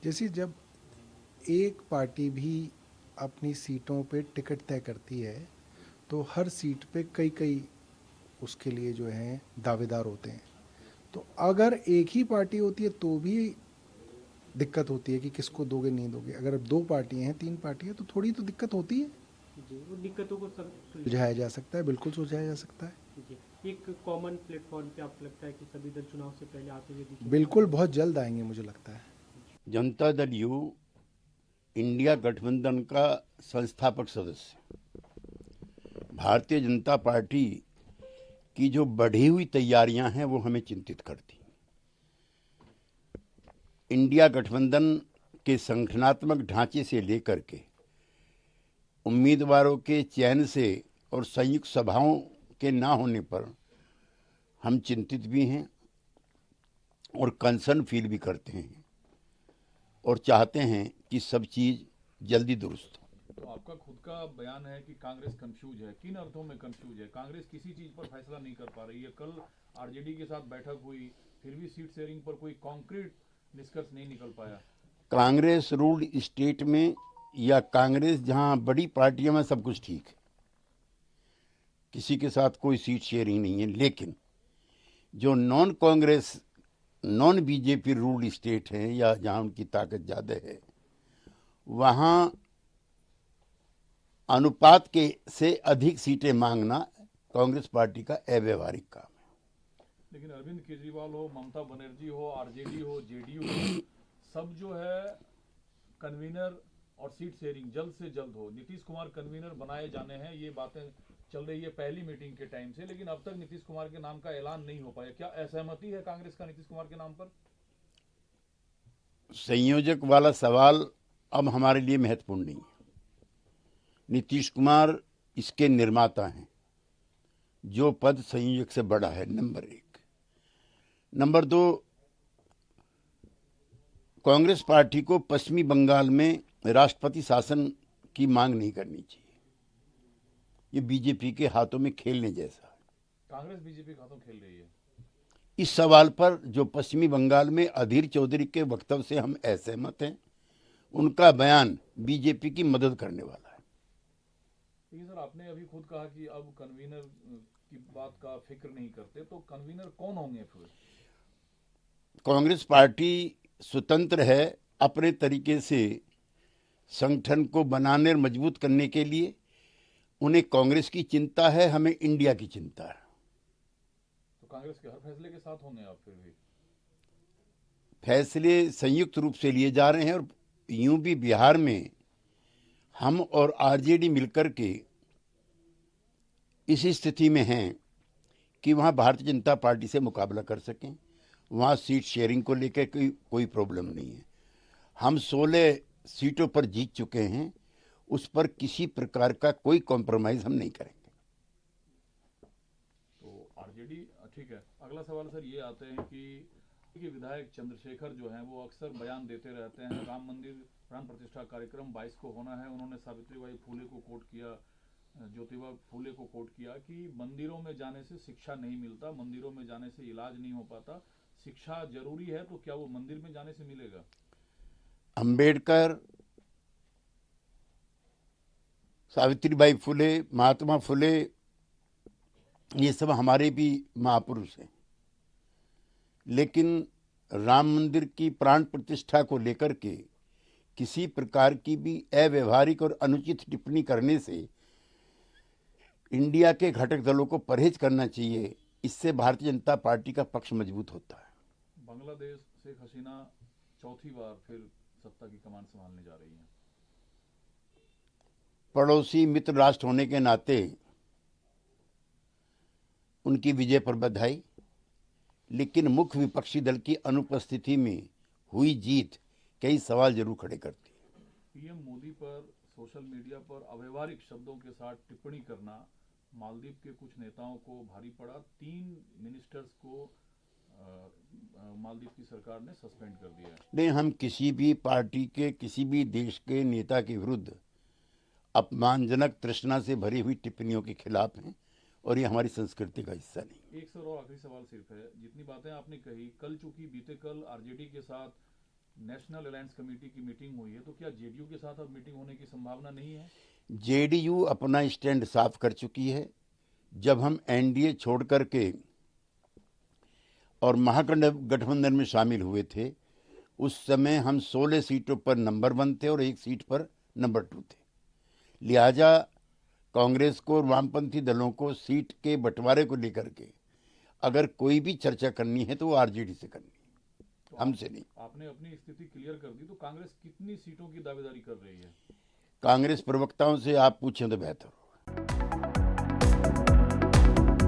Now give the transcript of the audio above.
जैसे जब एक पार्टी भी अपनी सीटों पे टिकट तय करती है तो हर सीट पे कई कई उसके लिए जो हैं दावेदार होते हैं। तो अगर एक ही पार्टी होती है तो भी दिक्कत होती है कि किसको दोगे नहीं दोगे। अगर दो पार्टियां हैं, तीन पार्टियां, तो थोड़ी तो दिक्कत होती है। जी, वो दिक्कतों को सब सुलझाया जा सकता है, बिल्कुल सुलझाया जा सकता है। जी, एक कॉमन प्लेटफॉर्म पे आपको लगता है कि सभी दल चुनाव से पहले आते हुए दिखेंगे बिल्कुल, आगे? बहुत जल्द आएंगे मुझे लगता है। जनता दल यू इंडिया गठबंधन का संस्थापक सदस्य भारतीय जनता पार्टी की जो बढ़ी हुई तैयारियां हैं वो हमें चिंतित करती। इंडिया गठबंधन के संगठनात्मक ढांचे से लेकर के उम्मीदवारों के चयन से और संयुक्त सभाओं के ना होने पर हम चिंतित भी हैं और कंसर्न फील भी करते हैं और चाहते हैं कि सब चीज जल्दी दुरुस्त हो। तो आपका खुद का बयान है कि कांग्रेस कंफ्यूज है। किन अर्थों में कंफ्यूज है? कांग्रेस किसी चीज पर फैसला नहीं कर पा रही है। कल आरजेडी के साथ बैठक हुई, फिर भी सीट शेयरिंग पर कोई कॉन्क्रीट निष्कर्ष नहीं निकल पाया। कांग्रेस रूल्ड स्टेट में या कांग्रेस जहां बड़ी पार्टियों में सब कुछ ठीक है, किसी के साथ कोई सीट शेयरिंग नहीं है। लेकिन जो non Congress non BJP ruled state है या जहां उनकी ताकत ज्यादा है, वहां अनुपात के से अधिक सीटें मांगना कांग्रेस पार्टी का अव्यवहारिक काम है। लेकिन अरविंद केजरीवाल हो, ममता बनर्जी हो, आरजेडी हो, जेडीयू हो, सब जो है कन्वीनर और सीट शेयरिंग जल्द से जल्द हो। नीतीश कुमार कन्वीनर बनाए जाने हैं, ये बातें चल रही है पहली मीटिंग के टाइम से, लेकिन अब तक नीतीश कुमार के नाम का ऐलान नहीं हो पाया। क्या असहमति है कांग्रेस का नीतीश कुमार के नाम पर? संयोजक वाला सवाल अब हमारे लिए महत्वपूर्ण नहीं है। नीतीश कुमार इसके निर्माता हैं। जो पद संयोजक से बड़ा है, नंबर एक। नंबर दो, कांग्रेस पार्टी को पश्चिमी बंगाल में राष्ट्रपति शासन की मांग नहीं करनी चाहिए। ये बीजेपी के हाथों में खेलने जैसा है। कांग्रेस बीजेपी के हाथों खेल रही है। इस सवाल पर जो पश्चिमी बंगाल में अधीर चौधरी के वक्तव्य से हम असहमत हैं, उनका बयान बीजेपी की मदद करने वाला है। लेकिन सर, आपने अभी खुद कहा कि अब कन्वीनर की बात का फिक्र नहीं करते, तो कन्वीनर कौन होंगे फिर? कांग्रेस पार्टी स्वतंत्र है अपने तरीके से संगठन को बनाने और मजबूत करने के लिए। उन्हें कांग्रेस की चिंता है, हमें इंडिया की चिंता है। तो कांग्रेस के हर फैसले के साथ होंगे आप फिर भी? फैसले संयुक्त रूप से लिए जा रहे हैं और यूं भी बिहार में हम और आरजेडी मिलकर के इस स्थिति में हैं कि वहां भारतीय जनता पार्टी से मुकाबला कर सकें। वहां सीट शेयरिंग को लेकर कोई प्रॉब्लम नहीं है। हम 16 सीटों पर जीत चुके हैं, उस पर किसी प्रकार का कोई कॉम्प्रोमाइज हम नहीं करेंगे। तो आरजेडी ठीक है। अगला सवाल सर ये आते हैं कि विधायक चंद्रशेखर जो हैं वो अक्सर बयान देते रहते हैं, राम मंदिर प्राण प्रतिष्ठा कार्यक्रम 22 को होना है। उन्होंने सावित्रीबाई फुले को कोट किया, ज्योतिबा फुले को कोट किया कि मंदिरों में जाने से शिक्षा नहीं मिलता, मंदिरों में जाने से इलाज नहीं हो पाता, शिक्षा जरूरी है। तो क्या वो मंदिर में जाने से मिलेगा? अंबेडकर, सावित्रीबाई फुले, महात्मा फुले, ये सब हमारे भी महापुरुष हैं। लेकिन राम मंदिर की प्राण प्रतिष्ठा को लेकर के किसी प्रकार की भी अव्यवहारिक और अनुचित टिप्पणी करने से इंडिया के घटक दलों को परहेज करना चाहिए। इससे भारतीय जनता पार्टी का पक्ष मजबूत होता है। बांग्लादेश शेख हसीना चौथी बार फिर सत्ता की कमान संभालने जा रही हैं। पड़ोसी मित्र राष्ट्र होने के नाते उनकी विजय पर बधाई। लेकिन मुख्य विपक्षी दल की अनुपस्थिति में हुई जीत कई सवाल जरूर खड़े करती है। पीएम मोदी पर सोशल मीडिया पर अव्यवहारिक शब्दों के साथ टिप्पणी करना मालदीव के कुछ नेताओं को भारी पड़ा। 3 मिनिस्टर्स को मालदीव की सरकार ने सस्पेंड कर दिया है। नहीं, हम किसी भी पार्टी के किसी भी देश के नेता के विरुद्ध अपमानजनक तृष्णा से भरी हुई टिप्पणियों के खिलाफ हैं और ये हमारी संस्कृति का हिस्सा नहीं। एक सर और आखिरी सवाल सिर्फ है, जितनी बातें आपने कही कल, चूंकि बीते कल आरजेडी के साथ नेशनल अलायंस कमेटी की मीटिंग हुई है, तो क्या जेडीयू के साथ अब मीटिंग होने की संभावना नहीं है? जेडीयू अपना स्टैंड साफ कर चुकी है। जब हम एनडीए छोड़ करके और महागठबंधन में शामिल हुए थे, उस समय हम 16 सीटों पर नंबर 1 थे और 1 सीट पर नंबर 2 थे। लिहाजा कांग्रेस को और वामपंथी दलों को सीट के बंटवारे को लेकर के अगर कोई भी चर्चा करनी है तो वो आरजेडी से करनी है, तो हमसे नहीं। आपने अपनी स्थिति क्लियर कर दी, तो कांग्रेस कितनी सीटों की दावेदारी कर रही है? कांग्रेस प्रवक्ताओं से आप पूछें तो बेहतर हो।